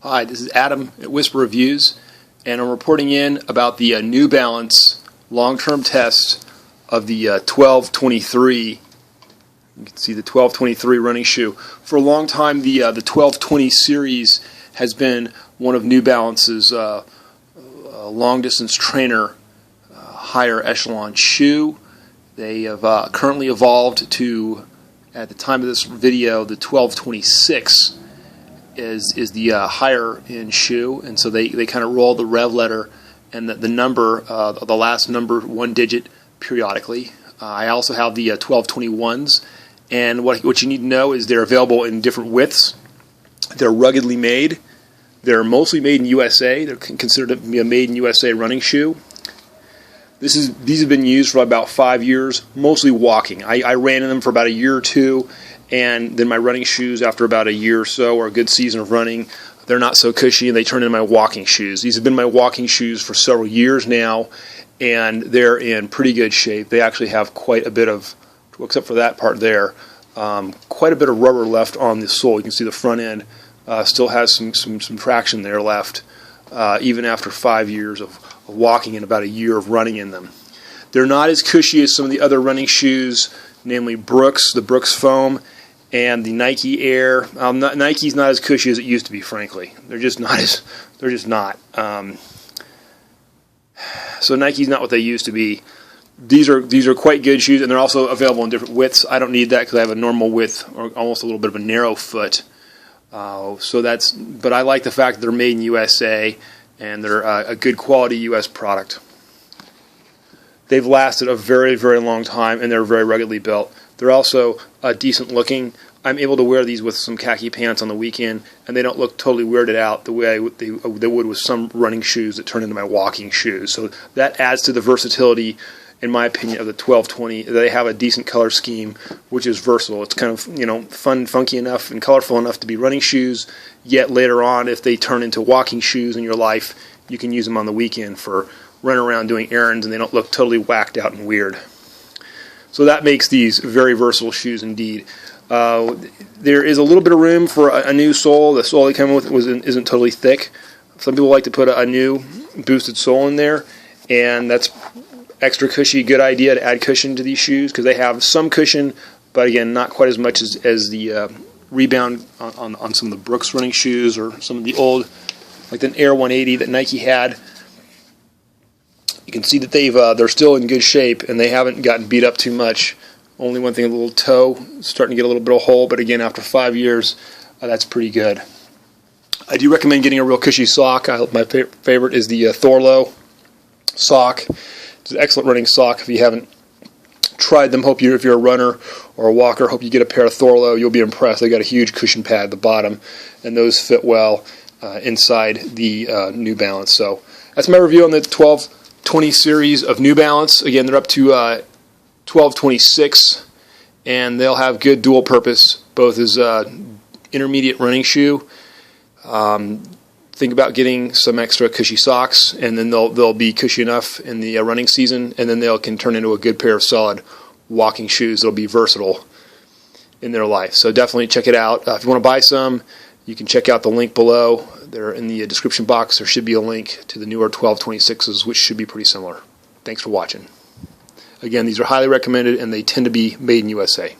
Hi, this is Adam at Whisper Reviews, and I'm reporting in about the New Balance long-term test of the 1223. You can see the 1223 running shoe. For a long time, the 1220 series has been one of New Balance's long-distance trainer higher echelon shoe. They have currently evolved to, at the time of this video, the 1226 is the higher end shoe, and so they kind of roll the rev letter and the number, the last number, one digit periodically. I also have the 1221s, and what you need to know is they're available in different widths. They're ruggedly made. They're mostly made in USA. They're considered to be a made in USA running shoe. These have been used for about 5 years, mostly walking. I ran in them for about a year or two, and then my running shoes, after about a year or so, or a good season of running, they're not so cushy, and they turn into my walking shoes. These have been my walking shoes for several years now, and they're in pretty good shape. They actually have quite a bit of, except for that part there, quite a bit of rubber left on the sole. You can see the front end still has some traction there left, even after 5 years of walking and about a year of running in them. They're not as cushy as some of the other running shoes, namely Brooks, the Brooks Foam, and the Nike Air. Nike's not as cushy as it used to be, frankly. They're just not. So Nike's not what they used to be. These are quite good shoes, and they're also available in different widths. I don't need that because I have a normal width, or almost a little bit of a narrow foot. But I like the fact that they're made in USA, and they're a good quality U.S. product. They've lasted a very, very long time, and they're very ruggedly built. They're also decent looking. I'm able to wear these with some khaki pants on the weekend, and they don't look totally weirded out the way they would with some running shoes that turn into my walking shoes. So that adds to the versatility, in my opinion, of the 1220. They have a decent color scheme, which is versatile. It's kind of, fun, funky enough, and colorful enough to be running shoes, yet later on, if they turn into walking shoes in your life, you can use them on the weekend for running around doing errands, and they don't look totally whacked out and weird. So that makes these very versatile shoes indeed. There is a little bit of room for a new sole. The sole they come with isn't totally thick. Some people like to put a new boosted sole in there, and that's extra cushy. Good idea to add cushion to these shoes because they have some cushion, but again, not quite as much as the rebound on some of the Brooks running shoes or some of the old, like the Air 180 that Nike had. You can see that they're still in good shape, and they haven't gotten beat up too much. Only one thing, a little toe starting to get a little bit of hole, but again, after 5 years, that's pretty good. I do recommend getting a real cushy sock. My favorite is the Thorlo sock. It's an excellent running sock. If you haven't tried them, if you're a runner or a walker, hope you get a pair of Thorlo. You'll be impressed. They got a huge cushion pad at the bottom, and those fit well inside the New Balance. So that's my review on the 1220 series of New Balance. Again, they're up to 1226, and they'll have good dual purpose, both as intermediate running shoe. Think about getting some extra cushy socks, and then they'll be cushy enough in the running season, and then they can turn into a good pair of solid walking shoes that'll be versatile in their life. So definitely check it out. If you want to buy some, you can check out the link below. There in the description box, there should be a link to the newer 1226s, which should be pretty similar. Thanks for watching. Again, these are highly recommended, and they tend to be made in USA.